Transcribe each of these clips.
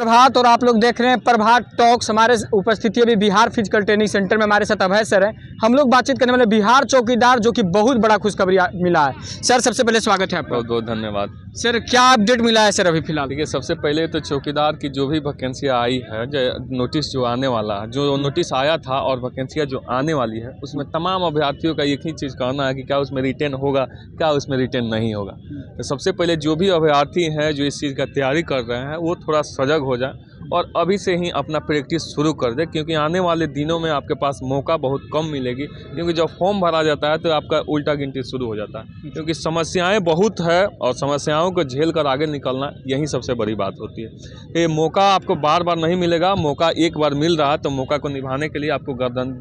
प्रभात और आप लोग देख रहे हैं प्रभात टॉक्स। हमारे उपस्थिति अभी बिहार फिजिकल ट्रेनिंग सेंटर में हमारे साथ अभय सर हैं। हम लोग बातचीत करने वाले बिहार चौकीदार, जो कि बहुत बड़ा खुशखबरी मिला है। सर सबसे पहले स्वागत है आपका। बहुत बहुत धन्यवाद सर क्या अपडेट मिला है सर अभी फिलहाल? देखिए, सबसे पहले तो चौकीदार की जो भी वैकेंसी आई है, जो नोटिस जो आने वाला है, जो नोटिस आया था और वैकेंसियाँ जो आने वाली है, उसमें तमाम अभ्यर्थियों का एक ही चीज़ कहना है कि क्या उसमें रिटेन होगा, क्या उसमें रिटेन नहीं होगा। तो सबसे पहले जो भी अभ्यर्थी हैं जो इस चीज़ का तैयारी कर रहे हैं, वो थोड़ा सजग हो जाए और अभी से ही अपना प्रैक्टिस शुरू कर दे, क्योंकि आने वाले दिनों में आपके पास मौका बहुत कम मिलेगी। क्योंकि जब फॉर्म भरा जाता है तो आपका उल्टा गिनती शुरू हो जाता है, क्योंकि समस्याएं बहुत है और समस्याओं को झेल कर आगे निकलना यही सबसे बड़ी बात होती है। ये मौका आपको बार बार नहीं मिलेगा, मौका एक बार मिल रहा है तो मौका को निभाने के लिए आपको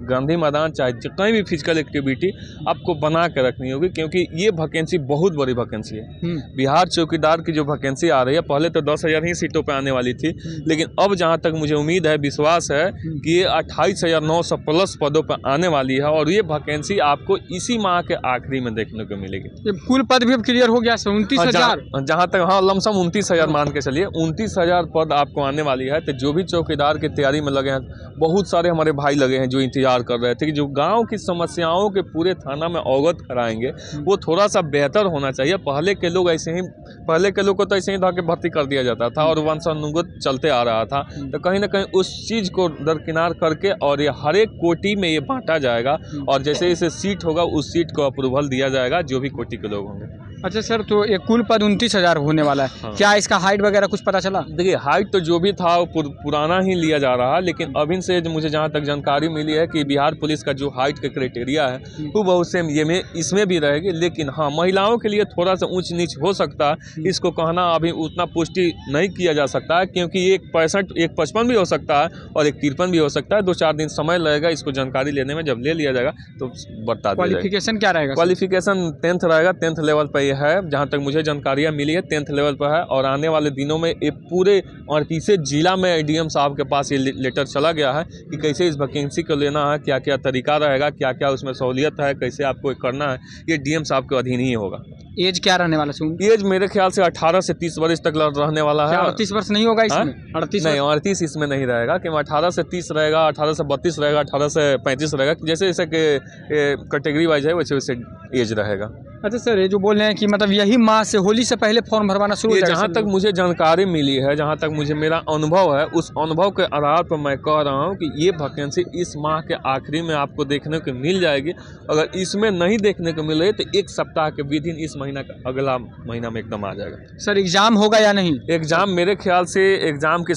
गांधी मैदान चाहे कहीं भी फिजिकल एक्टिविटी आपको बना के रखनी होगी, क्योंकि ये वैकेंसी बहुत बड़ी वैकेंसी है। बिहार चौकीदार की जो वैकेंसी आ रही है, पहले तो 10,000 ही सीटों पर आने वाली थी, लेकिन अब जहां तक मुझे उम्मीद है, विश्वास है कि ये 28,900 प्लस पदों पर आने वाली है और ये वैकेंसी आपको इसी माह के आखिरी में देखने को मिलेगी। ये कुल पद भी अब क्लियर हो गया 29,000। जहां तक लमसम 29,000 मान के चलिए, 29,000 पद आपको आने वाली है। तो जो भी चौकीदार की तैयारी में लगे हैं, बहुत सारे हमारे भाई लगे हैं जो इंतजार कर रहे थे कि जो गाँव की समस्याओं के पूरे थाना में अवगत कराएंगे, वो थोड़ा सा बेहतर होना चाहिए। पहले के लोग को तो ऐसे ही धके भर्ती कर दिया जाता था और वंशानुगत चलते आ रहा था। तो कहीं ना कहीं उस चीज़ को दरकिनार करके और ये हर एक कोटि में ये बांटा जाएगा और जैसे जैसे सीट होगा उस सीट को अप्रूवल दिया जाएगा जो भी कोटि के लोग होंगे। अच्छा सर, तो ये कुल पद 29,000 होने वाला है। हाँ। क्या इसका हाइट वगैरह कुछ पता चला? देखिए, हाइट तो जो भी था वो पुराना ही लिया जा रहा है, लेकिन अभी से मुझे जहाँ तक जानकारी मिली है कि बिहार पुलिस का जो हाइट का क्राइटेरिया है वो बहुत सेम इसमें भी रहेगी। लेकिन हाँ, महिलाओं के लिए थोड़ा सा ऊंच नीच हो सकता है, इसको कहना अभी उतना पुष्टि नहीं किया जा सकता है, क्योंकि एक 55 भी हो सकता है और एक 53 भी हो सकता है। 2-4 दिन समय लगेगा इसको जानकारी लेने में। जब ले लिया जाएगा तो बता दिया जाएगा। क्वालिफिकेशन क्या रहेगा? क्वालिफिकेशन 10th रहेगा, 10th लेवल पर है, जहाँ तक मुझे जानकारियाँ मिली है 10th लेवल पर है। और आने वाले दिनों में ये पूरे 38 जिला में डीएम साहब के पास ये लेटर चला गया है कि कैसे इस वैकेंसी को लेना है, क्या क्या तरीका रहेगा, क्या क्या उसमें सहूलियत है, कैसे आपको करना है। ये डीएम साहब के अधीन ही होगा। एज क्या रहने वाला है? एज मेरे ख्याल से 18 से 30 वर्ष तक रहने वाला है। 38 वर्ष नहीं होगा इसमें? 38 इसमें नहीं रहेगा, कि 18 से 30 रहेगा, 18 से 32 रहेगा, 18 से 35 रहेगा। जैसे जैसे कि कैटेगरी वाइज है वैसे वैसे एज रहेगा। अच्छा सर, ये जो बोल रहे हैं कि मतलब यही माह से होली से पहले फॉर्म भरवाना शुरू हो जाएगा? जहाँ तक मुझे जानकारी मिली है, जहाँ तक मुझे मेरा अनुभव है, उस अनुभव के आधार पर मैं कह रहा हूँ कि ये वैकेंसी इस माह के आखिरी में आपको देखने को मिल जाएगी। अगर इसमें नहीं देखने को मिले तो एक सप्ताह के विदिन इस महीना का अगला महीना में एकदम आ जाएगा। सर एग्जाम होगा या नहीं? एग्ज़ाम मेरे ख्याल से एग्ज़ाम की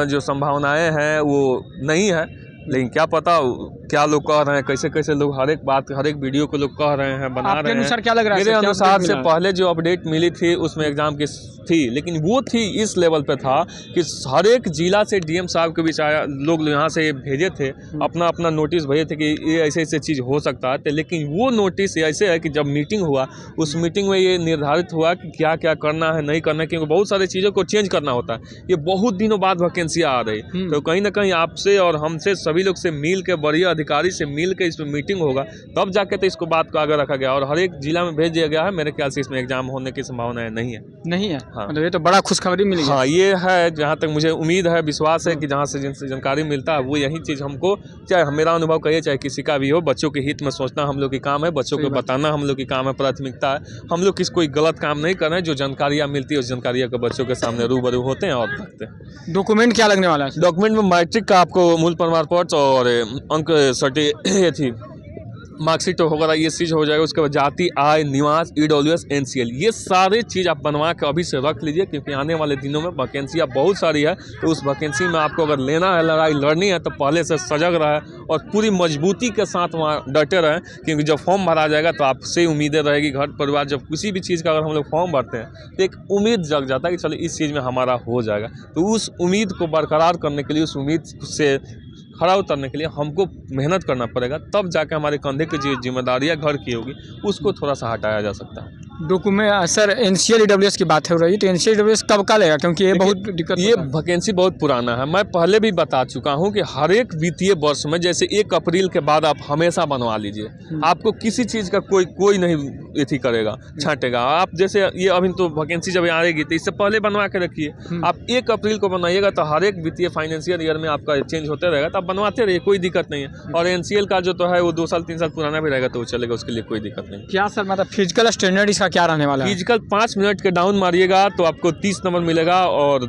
जो संभावनाएँ हैं वो नहीं है, लेकिन क्या पता क्या लोग कह रहे हैं, कैसे कैसे लोग हर एक बात, हर एक वीडियो को लोग कह रहे हैं, बना रहे हैं। अनुसार क्या लग रहा है? मेरे अनुसार से पहले जो अपडेट मिली थी उसमें एग्जाम की थी, लेकिन वो थी इस लेवल पे था कि हर एक जिला से डीएम साहब के बीच लोग यहाँ से भेजे थे, अपना अपना नोटिस भेजे थे कि ये ऐसे ऐसे चीज़ हो सकता है। लेकिन वो नोटिस ऐसे है कि जब मीटिंग हुआ, उस मीटिंग में ये निर्धारित हुआ कि क्या क्या करना है, नहीं करना है, क्योंकि बहुत सारी चीज़ों को चेंज करना होता है। ये बहुत दिनों बाद वैकेंसियाँ आ रही, तो कहीं ना कहीं आपसे और हमसे सभी लोग से मिल के, बड़े अधिकारी से मिल के इसमें मीटिंग होगा, तब जाके तो इसको बात को आगे रखा गया और हर एक जिला में भेज दिया गया है। मेरे ख्याल से इसमें एग्जाम होने की संभावना नहीं है। हाँ, तो ये तो बड़ा खुशखबरी मिली। हाँ, ये है, जहाँ तक मुझे उम्मीद है, विश्वास है कि जहाँ से जिनसे जानकारी मिलता है वो यही चीज़ हमको, चाहे मेरा अनुभव कहिए चाहे किसी का भी हो, बच्चों के हित में सोचना हम लोग की काम है, बच्चों को बताना हम लोग की काम है, प्राथमिकता है। हम लोग कोई गलत काम नहीं कर रहे हैं। जो जानकारियाँ मिलती है उस जानकारियों को बच्चों के सामने रूबरू होते हैं और रखते हैं। डॉक्यूमेंट क्या लगने वाला है? डॉक्यूमेंट में मैट्रिक का आपको मूल प्रमाण पत्र और अंक सर्टिफिकेट, मार्कशीट वगैरह ये चीज़ हो जाएगा। उसके बाद जाति, आय, निवास, EWS, NCL, ये सारे चीज़ आप बनवा के अभी से रख लीजिए, क्योंकि आने वाले दिनों में वैकेंसियाँ बहुत सारी है। तो उस वैकेंसी में आपको अगर लेना है, लड़ाई लड़नी है, तो पहले से सजग रहे और पूरी मजबूती के साथ वहाँ डटे रहें, क्योंकि जब फॉर्म भरा जाएगा तो आपसे उम्मीदें रहेगी। घर परिवार जब किसी भी चीज़ का अगर हम लोग फॉर्म भरते हैं तो एक उम्मीद जग जाता है कि चलो इस चीज़ में हमारा हो जाएगा। तो उस उम्मीद को बरकरार करने के लिए, उस उम्मीद से खड़ा उतरने के लिए हमको मेहनत करना पड़ेगा, तब जाके हमारे कंधे की जो जिम्मेदारियाँ घर की होगी उसको थोड़ा सा हटाया जा सकता है। डॉक्यूमेंट सर NCL-EWS की बात हो रही है, तो NCL-EWS कब का लेगा, क्योंकि ये बहुत दिक्कत ये वैकेंसी बहुत पुराना है। मैं पहले भी बता चुका हूँ कि हर एक वित्तीय वर्ष में जैसे 1 अप्रैल के बाद आप हमेशा बनवा लीजिए, आपको किसी चीज़ का कोई नहीं एथी करेगा, छांटेगा। आप जैसे ये अभी तो वैकेंसी जब आएगी तो इससे पहले बनवा के रखिए। आप 1 अप्रैल को बनाइएगा तो हर एक वित्तीय फाइनेंशियल ईयर में आपका चेंज होते रहेगा, तो आप बनवाते रहिए, कोई दिक्कत नहीं है। और NCL का जो तो है वो 2 साल 3 साल पुराना भी रहेगा तो वो चलेगा, उसके लिए कोई दिक्कत नहीं। क्या सर मतलब फिजिकल स्टैंडर्ड इसका क्या रहने वाला है? फिजिकल 5 मिनट के डाउन मारिएगा तो आपको 30 नंबर मिलेगा, और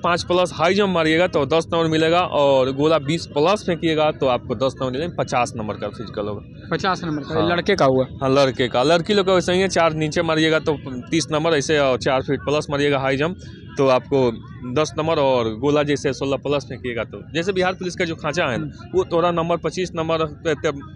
5 प्लस हाई जंप मारिएगा तो 10 नंबर मिलेगा, और गोला 20 प्लस फेंकिएगा तो आपको 10 नंबर मिलेगा। 50 नंबर का फिजिकल होगा। 50 नंबर का हाँ। लड़के का हुआ? हाँ, लड़के का। लड़की लोग का वैसे ही है, 4 नीचे मारिएगा तो 30 नंबर ऐसे, और 4 फीट प्लस मारिएगा हाई जंप तो आपको 10 नंबर, और गोला जैसे 16 प्लस फेंकिएगा तो जैसे बिहार पुलिस का जो खांचा है वो थोड़ा नंबर 25 नंबर,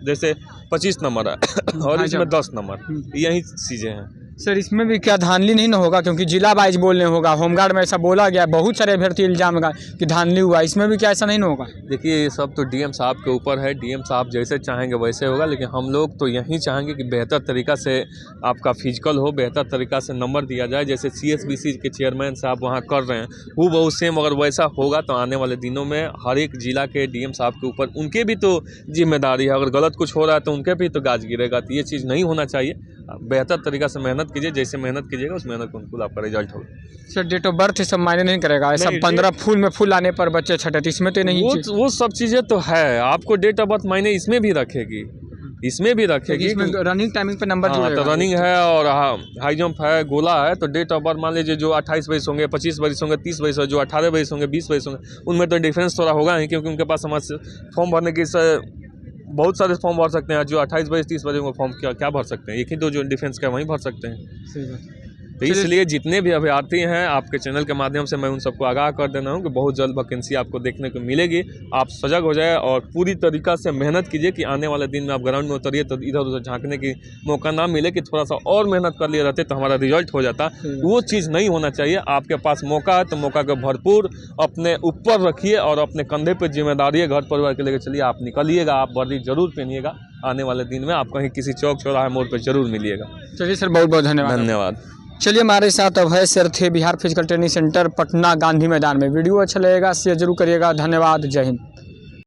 जैसे 25 नंबर है और इसमें 10 नंबर, यही चीज़ें हैं। सर इसमें भी क्या धांधली नहीं ना होगा, क्योंकि जिला वाइज बोलने होगा, होमगार्ड में ऐसा बोला गया, बहुत सारे अभ्यर्थी इल्जाम लगा कि धांधली हुआ, इसमें भी क्या ऐसा नहीं ना होगा? देखिए ये सब तो DM साहब के ऊपर है, DM साहब जैसे चाहेंगे वैसे होगा, लेकिन हम लोग तो यही चाहेंगे कि बेहतर तरीका से आपका फिजिकल हो, बेहतर तरीका से नंबर दिया जाए, जैसे CSBC के चेयरमैन साहब वहाँ कर रहे हैं वो बहुत सेम अगर वैसा होगा तो आने वाले दिनों में हर एक जिला के DM साहब के ऊपर उनके भी तो जिम्मेदारी है, अगर गलत कुछ हो रहा है तो उनके भी तो गाज गिरेगा। तो ये चीज़ नहीं होना चाहिए, बेहतर तरीका से मेहनत कीजिए, जैसे मेहनत कीजिएगा उस मेहनत को अनुकूल आपका रिजल्ट होगा। सर डेट ऑफ बर्थ सब मायने नहीं करेगा, ऐसा नहीं, 15 फूल में फूल आने पर बच्चे छठे, इसमें तो नहीं वो सब चीज़ें तो है, आपको डेट ऑफ बर्थ मायने इसमें भी रखेगी, इसमें भी रखेगी। इसमें रनिंग टाइमिंग पे नंबर हाँ, तो रनिंग है और हाई जंप है, गोला है, तो डेट ऑफ बर्थ मान लीजिए जो 28 वर्ष होंगे, 25 वर्ष होंगे, 30 वर्ष होंगे, जो 18 वर्ष होंगे, 20 वर्ष होंगे, उनमें तो डिफरेंस थोड़ा होगा ही, क्योंकि उनके पास समझ फॉर्म भरने की बहुत सारे फॉर्म भर सकते हैं। जो 28 वर्ष 30 वर्ष फॉर्म क्या भर सकते हैं, एक ही दो जो डिफेंस का वहीं भर सकते हैं। सही बात। तो इसलिए जितने भी अभ्यर्थी हैं आपके चैनल के माध्यम से मैं उन सबको आगाह कर देना हूं कि बहुत जल्द वैकेंसी आपको देखने को मिलेगी। आप सजग हो जाए और पूरी तरीक़ा से मेहनत कीजिए कि आने वाले दिन में आप ग्राउंड में उतरिए तो इधर उधर झांकने की मौका ना मिले कि थोड़ा सा और मेहनत कर लिए रहते तो हमारा रिजल्ट हो जाता। वो चीज़ नहीं होना चाहिए। आपके पास मौका है तो मौका को भरपूर अपने ऊपर रखिए और अपने कंधे पर जिम्मेदारी घर परिवार के लेकर चलिए। आप निकलिएगा, आप वर्दी जरूर पहनिएगा। आने वाले दिन में आप कहीं किसी चौक चौराहे मोड़ पर जरूर मिलिएगा। चलिए सर, बहुत बहुत धन्यवाद। चलिए, हमारे साथ अभय सर थे, Bihar physical training centre Patna Gandhi मैदान में। वीडियो अच्छा लगेगा शेयर जरूर करिएगा। धन्यवाद। जय हिंद।